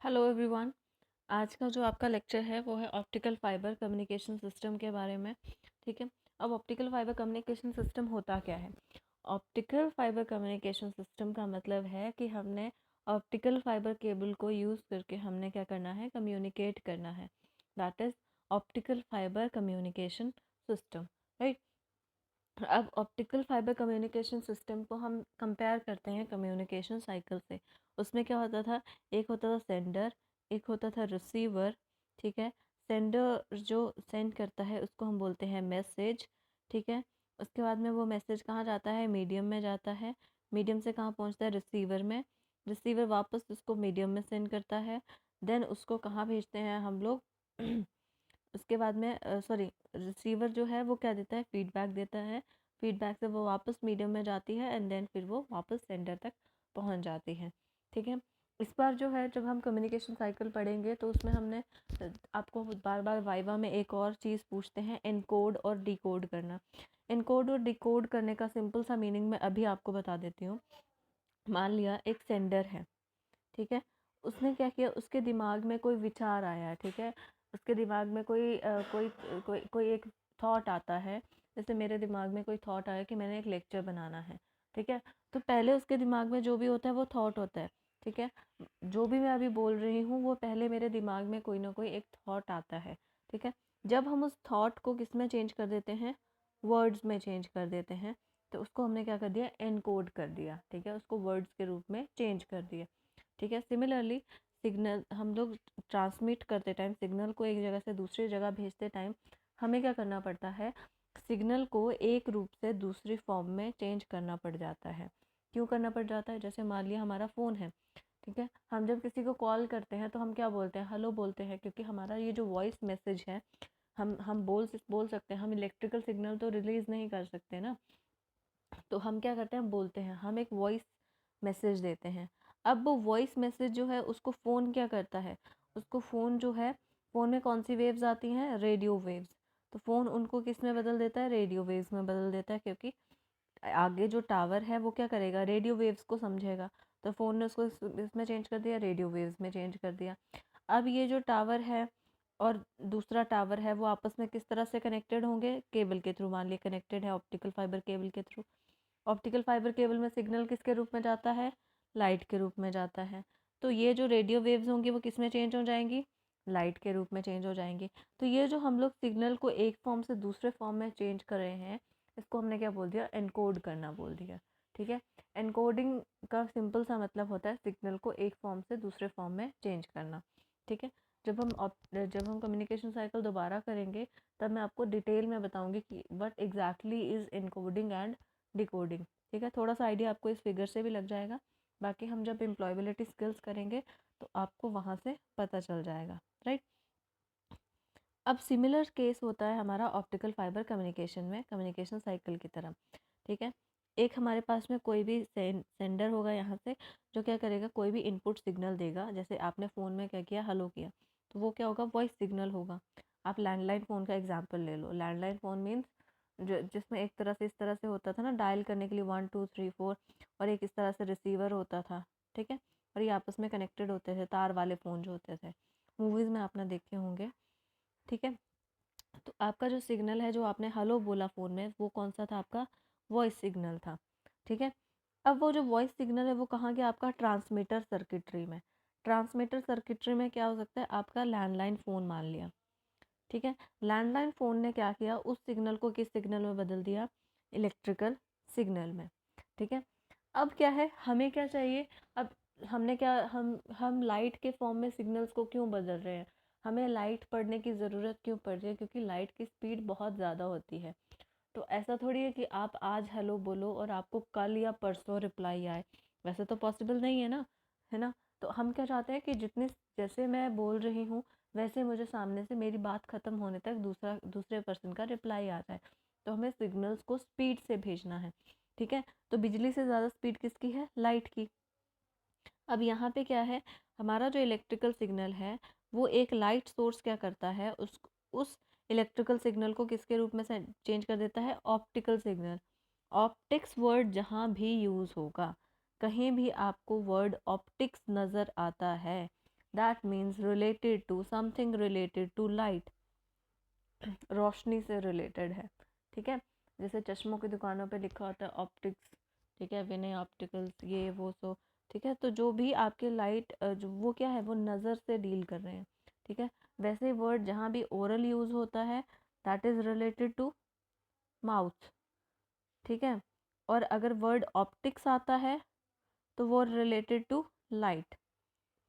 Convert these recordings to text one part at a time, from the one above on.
Hello everyone. आज का जो आपका लेक्चर है वो है ऑप्टिकल फाइबर कम्युनिकेशन सिस्टम के बारे में। ठीक है। अब ऑप्टिकल फाइबर कम्युनिकेशन सिस्टम होता क्या है? ऑप्टिकल फाइबर कम्युनिकेशन सिस्टम का मतलब है कि हमने ऑप्टिकल फाइबर केबल को यूज़ करके हमने क्या करना है, कम्युनिकेट करना है। That is optical fibre communication system, right. अब ऑप्टिकल फाइबर कम्युनिकेशन सिस्टम को हम कंपेयर करते हैं कम्युनिकेशन साइकिल से। उसमें क्या होता था, एक होता था सेंडर, एक होता था रिसीवर। ठीक है। सेंडर जो सेंड करता है उसको हम बोलते हैं मैसेज। ठीक है। उसके बाद में वो मैसेज कहाँ जाता है, मीडियम में जाता है। मीडियम से कहाँ पहुँचता है, रिसीवर में। रिसीवर वापस उसको मीडियम में सेंड करता है। देन उसको कहाँ भेजते हैं हम लोग उसके बाद में सॉरी, रिसीवर जो है वो क्या देता है, फीडबैक देता है। फीडबैक से वो वापस मीडियम में जाती है एंड देन फिर वो वापस सेंडर तक पहुंच जाती है। ठीक है। इस बार जो है जब हम कम्युनिकेशन साइकिल पढ़ेंगे तो उसमें हमने आपको बार बार वाइवा में एक और चीज़ पूछते हैं, एनकोड और डिकोड करना। एनकोड और डिकोड करने का सिंपल सा मीनिंग मैं अभी आपको बता देती हूँ। मान लिया एक सेंडर है, ठीक है। उसने क्या किया, उसके दिमाग में कोई विचार आया, ठीक है। उसके दिमाग में कोई एक थॉट आता है। जैसे मेरे दिमाग में कोई थॉट आया कि मैंने एक लेक्चर बनाना है, ठीक है। तो पहले उसके दिमाग में जो भी होता है वो थॉट होता है, ठीक है। जो भी मैं अभी बोल रही हूँ वो पहले मेरे दिमाग में कोई ना कोई एक थॉट आता है, ठीक है। जब हम उस थॉट को किस में चेंज कर देते हैं, वर्ड्स में चेंज कर देते हैं, तो उसको हमने क्या कर दिया, एनकोड कर दिया, ठीक है। उसको वर्ड्स के रूप में चेंज कर दिया, ठीक है। सिमिलरली सिग्नल हम लोग ट्रांसमिट करते टाइम, सिग्नल को एक जगह से दूसरी जगह भेजते टाइम हमें क्या करना पड़ता है, सिग्नल को एक रूप से दूसरी फॉर्म में चेंज करना पड़ जाता है। क्यों करना पड़ जाता है? जैसे मान लिया हमारा फ़ोन है, ठीक है। हम जब किसी को कॉल करते हैं तो हम क्या बोलते हैं, हेलो बोलते हैं, क्योंकि हमारा ये जो वॉइस मैसेज है हम बोल सकते हैं। हम इलेक्ट्रिकल सिग्नल तो रिलीज़ नहीं कर सकते ना, तो हम क्या करते हैं, बोलते हैं, हम एक वॉइस मैसेज देते हैं। अब वो वॉइस मैसेज जो है उसको फ़ोन क्या करता है, उसको फ़ोन जो है, फ़ोन में कौन सी वेव्स आती हैं, रेडियो वेव्स। तो फ़ोन उनको किस में बदल देता है, रेडियो वेव्स में बदल देता है, क्योंकि आगे जो टावर है वो क्या करेगा, रेडियो वेव्स को समझेगा। तो फ़ोन ने उसको इसमें चेंज कर दिया, रेडियो वेव्स में चेंज कर दिया। अब ये जो टावर है और दूसरा टावर है वो आपस में किस तरह से कनेक्टेड होंगे, केबल के थ्रू। मान लिया कनेक्टेड है ऑप्टिकल फाइबर केबल के थ्रू। ऑप्टिकल फाइबर केबल में सिग्नल किसके रूप में जाता है, लाइट के रूप में जाता है। तो ये जो रेडियो वेव्स होंगी वो किस में चेंज हो जाएंगी, लाइट के रूप में चेंज हो जाएंगी। तो ये जो हम लोग सिग्नल को एक फॉर्म से दूसरे फॉर्म में चेंज कर रहे हैं, इसको हमने क्या बोल दिया, एनकोड करना बोल दिया, ठीक है। एनकोडिंग का सिंपल सा मतलब होता है सिग्नल को एक फॉर्म से दूसरे फॉर्म में चेंज करना, ठीक है। जब हम कम्युनिकेशन साइकिल दोबारा करेंगे तब मैं आपको डिटेल में बताऊंगी कि what exactly is encoding and decoding, ठीक है। थोड़ा सा आइडिया आपको इस फिगर से भी लग जाएगा। बाकी हम जब एम्प्लॉयबिलिटी स्किल्स करेंगे तो आपको वहाँ से पता चल जाएगा, राइट। अब सिमिलर केस होता है हमारा ऑप्टिकल फाइबर कम्युनिकेशन में, कम्युनिकेशन साइकिल की तरह, ठीक है। एक हमारे पास में कोई भी सेंडर होगा यहाँ से, जो क्या करेगा, कोई भी इनपुट सिग्नल देगा। जैसे आपने फ़ोन में क्या किया, हेलो किया, तो वो क्या होगा, वॉइस सिग्नल होगा। आप लैंडलाइन फ़ोन का एग्जाम्पल ले लो। लैंडलाइन फ़ोन मीन्स जिसमें एक तरह से इस तरह से होता था ना, डायल करने के लिए 1 2 3 4, और एक इस तरह से रिसीवर होता था, ठीक है। और ये आपस में कनेक्टेड होते थे, तार वाले फ़ोन जो होते थे, मूवीज़ में आपने देखे होंगे, ठीक है। तो आपका जो सिग्नल है, जो आपने हेलो बोला फ़ोन में, वो कौन सा था, आपका वॉइस सिग्नल था, ठीक है। अब वो जो वॉइस सिग्नल है वो कहाँ गया, आपका ट्रांसमीटर सर्किटरी में। ट्रांसमीटर सर्किटरी में क्या हो सकता है, आपका लैंडलाइन फ़ोन मान लिया, ठीक है। लैंडलाइन फ़ोन ने क्या किया, उस सिग्नल को किस सिग्नल में बदल दिया, इलेक्ट्रिकल सिग्नल में, ठीक है। अब क्या है, हमें क्या चाहिए, अब हमने क्या, हम लाइट के फॉर्म में सिग्नल्स को क्यों बदल रहे हैं, हमें लाइट पढ़ने की ज़रूरत क्यों पड़ रही है, क्योंकि लाइट की स्पीड बहुत ज़्यादा होती है। तो ऐसा थोड़ी है कि आप आज हेलो बोलो और आपको कल या परसों रिप्लाई आए, वैसे तो पॉसिबल नहीं है ना, है ना। तो हम क्या चाहते हैं कि जितनी, जैसे मैं बोल रही हूँ वैसे मुझे सामने से मेरी बात ख़त्म होने तक दूसरे पर्सन का रिप्लाई आ जाए। तो हमें सिग्नल्स को स्पीड से भेजना है, ठीक है। तो बिजली से ज़्यादा स्पीड किसकी है, लाइट की। अब यहाँ पे क्या है, हमारा जो इलेक्ट्रिकल सिग्नल है वो एक लाइट सोर्स क्या करता है, उस इलेक्ट्रिकल सिग्नल को किसके रूप में चेंज कर देता है, ऑप्टिकल सिग्नल। ऑप्टिक्स वर्ड जहाँ भी यूज़ होगा, कहीं भी आपको वर्ड ऑप्टिक्स नज़र आता है that means related to, something related to light, रोशनी से रिलेटेड है, ठीक है। जैसे चश्मों की दुकानों पे लिखा होता है ऑप्टिक्स, ठीक है, विनय ऑप्टिकल्स, ये वो सो, ठीक है। तो जो भी आपके लाइट जो वो क्या है, वो नज़र से डील कर रहे हैं, ठीक है। वैसे वर्ड जहाँ भी ओरल यूज़ होता है that is related to mouth, ठीक है। और अगर वर्ड ऑप्टिक्स आता है तो वो रिलेटेड टू लाइट,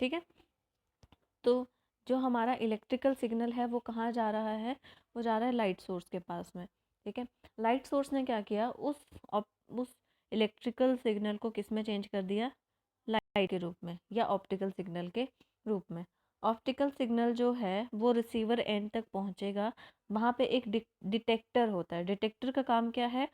ठीक है। तो जो हमारा इलेक्ट्रिकल सिग्नल है वो कहाँ जा रहा है, वो जा रहा है लाइट सोर्स के पास में, ठीक है। लाइट सोर्स ने क्या किया, उस इलेक्ट्रिकल सिग्नल को किस में चेंज कर दिया, लाइट के रूप में या ऑप्टिकल सिग्नल के रूप में। ऑप्टिकल सिग्नल जो है वो रिसीवर एंड तक पहुंचेगा, वहाँ पे एक डिटेक्टर होता है। डिटेक्टर का काम क्या है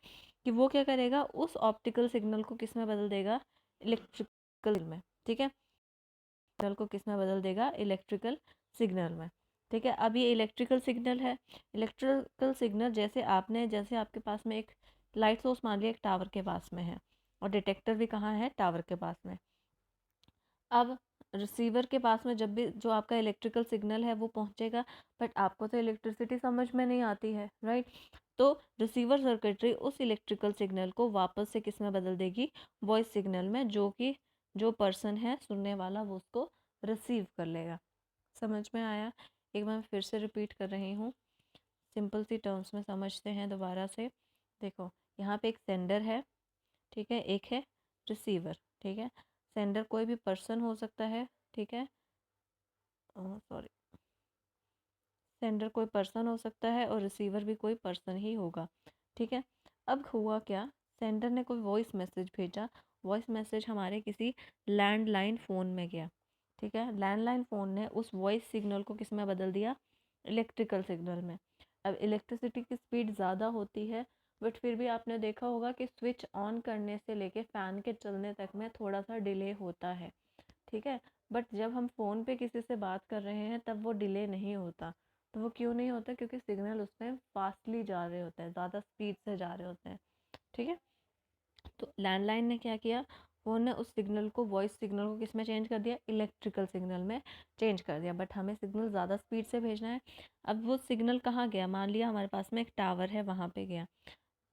कि वो क्या करेगा, उस ऑप्टिकल सिग्नल को किस में बदल देगा, इलेक्ट्रिकल में, ठीक है। सिग्नल को किस में बदल देगा, इलेक्ट्रिकल सिग्नल में, ठीक है। अब ये इलेक्ट्रिकल सिग्नल है, इलेक्ट्रिकल सिग्नल जैसे आपके पास में एक लाइट सोर्स मान लिया एक टावर के पास में है, और डिटेक्टर भी कहाँ है, टावर के पास में। अब रिसीवर के पास में जब भी जो आपका इलेक्ट्रिकल सिग्नल है वो पहुंचेगा, बट आपको तो इलेक्ट्रिसिटी समझ में नहीं आती है, राइट। तो रिसीवर सर्किटरी उस इलेक्ट्रिकल सिग्नल को वापस से किस में बदल देगी, वॉइस सिग्नल में, जो कि जो पर्सन है सुनने वाला वो उसको रिसीव कर लेगा। समझ में आया? एक बार फिर से रिपीट कर रही हूँ, सिंपल सी टर्म्स में समझते हैं दोबारा से। देखो, यहाँ पे एक सेंडर है, ठीक है, एक है रिसीवर, ठीक है। सेंडर कोई भी पर्सन हो सकता है, ठीक है, सॉरी, सेंडर कोई पर्सन हो सकता है और रिसीवर भी कोई पर्सन ही होगा, ठीक है। अब हुआ क्या, सेंडर ने कोई वॉइस मैसेज भेजा, वॉइस मैसेज हमारे किसी लैंडलाइन फ़ोन में गया, ठीक है। लैंडलाइन फ़ोन ने उस वॉइस सिग्नल को किस में बदल दिया, इलेक्ट्रिकल सिग्नल में। अब इलेक्ट्रिसिटी की स्पीड ज़्यादा होती है, बट फिर भी आपने देखा होगा कि स्विच ऑन करने से लेके फ़ैन के चलने तक में थोड़ा सा डिले होता है, ठीक है। बट जब हम फ़ोन पे किसी से बात कर रहे हैं तब वो डिले नहीं होता। तो वो क्यों नहीं होता, क्योंकि सिग्नल उसमें फास्टली जा रहे होते हैं, ज़्यादा स्पीड से जा रहे होते हैं, ठीक है। तो लैंडलाइन ने क्या किया, फ़ोन ने उस सिग्नल को, वॉइस सिग्नल को किस में चेंज कर दिया, इलेक्ट्रिकल सिग्नल में चेंज कर दिया। बट हमें सिग्नल ज़्यादा स्पीड से भेजना है। अब वो सिग्नल कहाँ गया, मान लिया हमारे पास में एक टावर है वहाँ पे गया,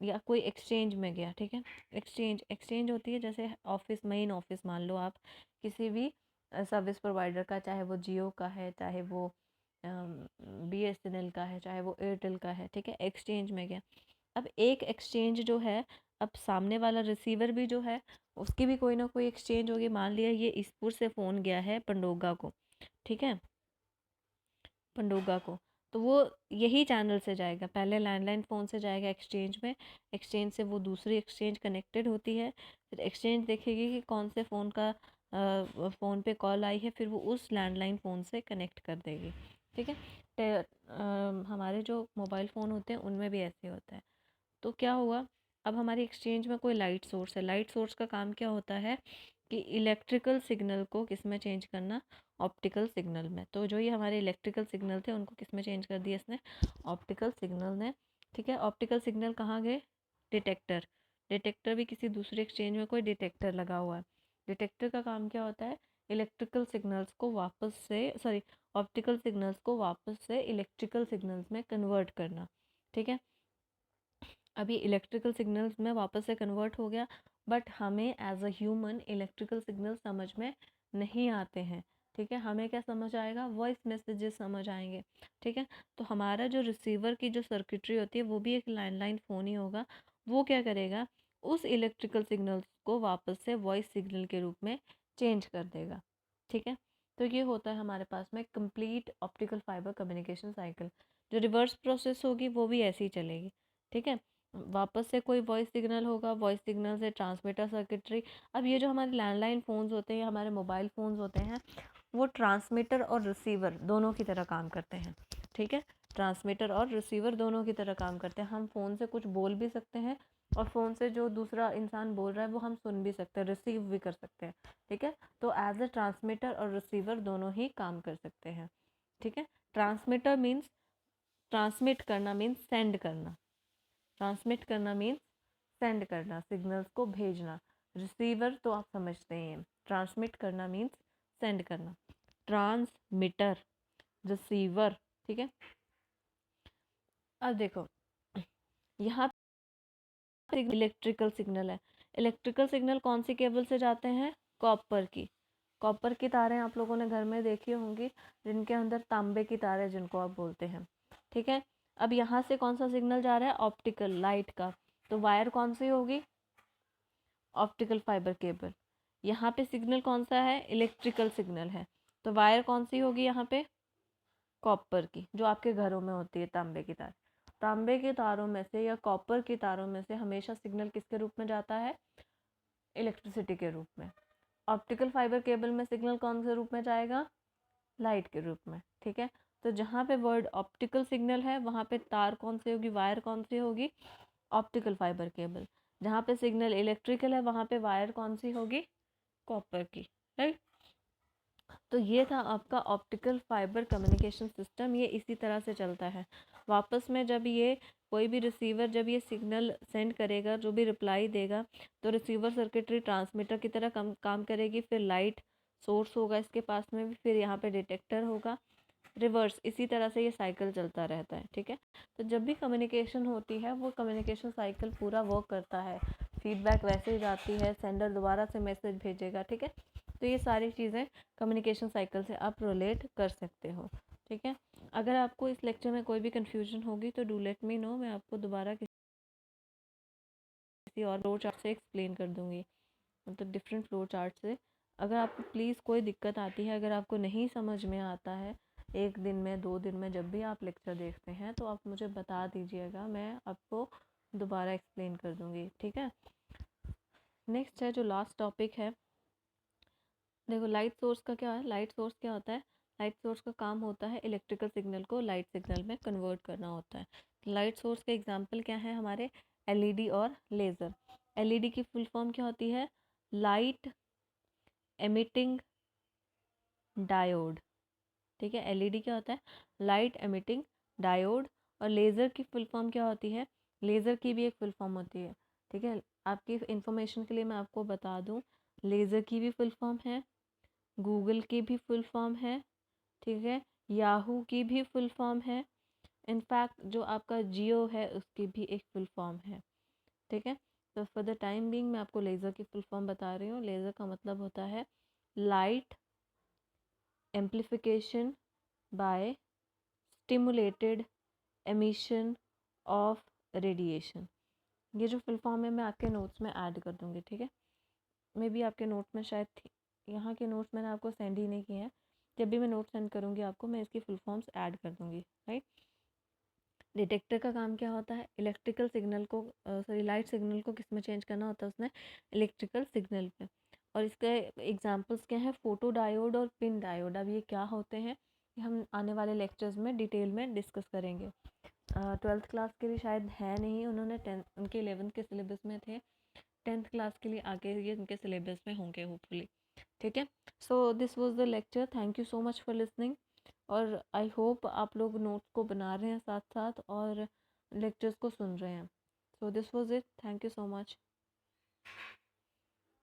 या कोई एक्सचेंज में गया, ठीक है। एक्सचेंज होती है जैसे ऑफिस, मेन ऑफिस मान लो आप किसी भी सर्विस प्रोवाइडर का, चाहे वो जियो का है, चाहे वो BSNL का है, चाहे वो एयरटेल का है, ठीक है। एक्सचेंज में गया, अब एक एक्सचेंज जो है, अब सामने वाला रिसीवर भी जो है उसकी भी कोई ना कोई एक्सचेंज होगी। मान लिया ये ईसपुर से फ़ोन गया है पंडोगा को, ठीक है, पंडोगा को, तो वो यही चैनल से जाएगा, पहले लैंडलाइन फ़ोन से जाएगा एक्सचेंज में, एक्सचेंज से वो दूसरी एक्सचेंज कनेक्टेड होती है, फिर एक्सचेंज देखेगी कि कौन से फ़ोन का फ़ोन पे कॉल आई है, फिर वो उस लैंडलाइन फ़ोन से कनेक्ट कर देगी, ठीक है। हमारे जो मोबाइल फ़ोन होते हैं उनमें भी ऐसे होता है। तो क्या हुआ, अब हमारी एक्सचेंज में कोई लाइट सोर्स है, लाइट सोर्स का काम क्या होता है कि इलेक्ट्रिकल सिग्नल को किस में चेंज करना, ऑप्टिकल सिग्नल में। तो जो ये हमारे इलेक्ट्रिकल सिग्नल थे उनको किस में चेंज कर दिया इसने, ऑप्टिकल सिग्नल ने, ठीक है। ऑप्टिकल सिग्नल कहाँ गए, डिटेक्टर, डिटेक्टर भी किसी दूसरे एक्सचेंज में कोई डिटेक्टर लगा हुआ है। डिटेक्टर का काम क्या होता है, इलेक्ट्रिकल सिग्नल्स को वापस से, सॉरी, ऑप्टिकल सिग्नल्स को वापस से इलेक्ट्रिकल सिग्नल्स में कन्वर्ट करना, ठीक है। अभी इलेक्ट्रिकल सिग्नल्स में वापस से कन्वर्ट हो गया, बट हमें as a human electrical signal समझ में नहीं आते हैं, ठीक है। हमें क्या समझ आएगा, वॉइस मैसेजेस समझ आएंगे, ठीक है। तो हमारा जो रिसीवर की जो सर्किटरी होती है वो भी एक लैंडलाइन फ़ोन ही होगा। वो क्या करेगा, उस इलेक्ट्रिकल सिग्नल्स को वापस से वॉइस सिग्नल के रूप में चेंज कर देगा, ठीक है। तो ये होता है हमारे पास में complete optical fibre communication cycle. जो रिवर्स प्रोसेस होगी वो भी ऐसी ही चलेगी, ठीक है। वापस से कोई वॉइस सिग्नल होगा, वॉइस सिग्नल से ट्रांसमीटर सर्किटरी। अब ये जो हमारे लैंडलाइन फ़ोन्स होते हैं या हमारे मोबाइल फ़ोन्स होते हैं वो ट्रांसमीटर और रिसीवर दोनों की तरह काम करते हैं, ठीक है। ट्रांसमीटर और रिसीवर दोनों की तरह काम करते हैं। हम फ़ोन से कुछ बोल भी सकते हैं और फ़ोन से जो दूसरा इंसान बोल रहा है वो हम सुन भी सकते हैं, रिसीव भी कर सकते हैं, ठीक है। तो एज अ ट्रांसमीटर और रिसीवर दोनों ही काम कर सकते हैं, ठीक है। ट्रांसमीटर मीन्स, ट्रांसमिट करना मीन्स सेंड करना, ट्रांसमिट करना मीन्स सेंड करना, सिग्नल्स को भेजना। रिसीवर तो आप समझते ही हैं, ट्रांसमिट करना मीन्स सेंड करना। ट्रांसमीटर, रिसीवर, ठीक है। अब देखो यहाँ पे इलेक्ट्रिकल सिग्नल है। इलेक्ट्रिकल सिग्नल कौन सी केबल से जाते हैं? कॉपर की। कॉपर की तारें आप लोगों ने घर में देखी होंगी, जिनके अंदर तांबे की तारें जिनको आप बोलते हैं, ठीक है। अब यहाँ से कौन सा सिग्नल जा रहा है? ऑप्टिकल, लाइट का। तो वायर कौन सी होगी? Optical fibre cable. यहाँ पे सिग्नल कौन सा है? इलेक्ट्रिकल सिग्नल है। तो वायर कौन सी होगी यहाँ पे? कॉपर की, जो आपके घरों में होती है, तांबे की तार। तांबे की तारों में से या कॉपर की तारों में से हमेशा सिग्नल किसके रूप में जाता है? इलेक्ट्रिसिटी के रूप में। ऑप्टिकल फाइबर केबल में सिग्नल कौन से रूप में जाएगा? लाइट के रूप में, ठीक है। तो जहाँ पे वर्ड ऑप्टिकल सिग्नल है वहाँ पे तार कौन सी होगी? वायर कौन सी होगी? Optical fibre cable. जहाँ पे सिग्नल इलेक्ट्रिकल है वहाँ पे वायर कौन सी होगी? कॉपर की, राइट। तो ये था आपका ऑप्टिकल फाइबर कम्युनिकेशन सिस्टम। ये इसी तरह से चलता है। वापस में जब ये कोई भी रिसीवर जब ये सिग्नल सेंड करेगा, जो भी रिप्लाई देगा, तो रिसीवर सर्किटरी ट्रांसमीटर की तरह काम करेगी। फिर लाइट सोर्स होगा इसके पास में भी, फिर यहाँ पे डिटेक्टर होगा, रिवर्स। इसी तरह से ये साइकिल चलता रहता है, ठीक है। तो जब भी कम्युनिकेशन होती है वो कम्युनिकेशन साइकिल पूरा वर्क करता है। फीडबैक वैसे ही जाती है, सेंडर दोबारा से मैसेज भेजेगा, ठीक है। तो ये सारी चीज़ें कम्युनिकेशन साइकिल से आप रिलेट कर सकते हो, ठीक है। अगर आपको इस लेक्चर में कोई भी कन्फ्यूजन होगी तो डू लेट मी नो, मैं आपको दोबारा किसी और फ्लो चार्ट से एक्सप्लेन कर दूँगी, मतलब डिफरेंट फ्लो चार्ट से। अगर आपको प्लीज़ कोई दिक्कत आती है, अगर आपको नहीं समझ में आता है, 1 दिन में 2 दिन में जब भी आप लेक्चर देखते हैं, तो आप मुझे बता दीजिएगा, मैं आपको दोबारा एक्सप्लेन कर दूँगी, ठीक है। नेक्स्ट है जो लास्ट टॉपिक है, देखो लाइट सोर्स का क्या है। लाइट सोर्स क्या होता है? लाइट सोर्स का काम होता है इलेक्ट्रिकल सिग्नल को लाइट सिग्नल में कन्वर्ट करना होता है। लाइट सोर्स के एग्जांपल क्या है हमारे? एलईडी और लेज़र। एलईडी की फुल फॉर्म क्या होती है? लाइट एमिटिंग डायोड, ठीक है। एलईडी क्या होता है? Light emitting diode. और लेज़र की फुल फॉर्म क्या होती है? लेज़र की भी एक फुल फॉर्म होती है, ठीक है। आपकी इंफॉर्मेशन के लिए मैं आपको बता दूं, लेज़र की भी फुल फॉर्म है, गूगल की भी फुल फॉर्म है, ठीक है। याहू की भी फुल फॉर्म है। इनफैक्ट जो आपका जियो है उसकी भी एक फुल फॉर्म है, ठीक है। तो फॉर द टाइम बीइंग मैं आपको लेज़र की फुल फॉर्म बता रही हूँ। लेज़र का मतलब होता है light amplification by stimulated emission of radiation. ये जो फुल फॉर्म है मैं आपके नोट्स में ऐड कर दूँगी, ठीक है। मे बी आपके नोट्स में शायद थी, यहाँ के नोट्स मैंने आपको सेंड ही नहीं किए हैं। जब भी मैं नोट सेंड करूँगी आपको, मैं इसकी फुल फॉर्म्स ऐड कर दूँगी, राइट। डिटेक्टर का काम क्या होता है? इलेक्ट्रिकल सिग्नल को सॉरी लाइट सिग्नल को किस में चेंज करना होता है उसने? इलेक्ट्रिकल सिग्नल पे। और इसके एग्जांपल्स क्या हैं? फोटो डायोड और पिन डायोड। अब ये क्या होते हैं ये हम आने वाले लेक्चर्स में डिटेल में डिस्कस करेंगे। 12th क्लास के लिए शायद है नहीं, उन्होंने 10th उनके 11th के सिलेबस में थे। 10th क्लास के लिए आगे ये उनके सिलेबस में होंगे होपफुली, ठीक है। So this was the lecture, thank you so much for listening. और आई होप आप लोग नोट्स को बना रहे हैं साथ साथ और लेक्चर्स को सुन रहे हैं। So this was it, thank you so much.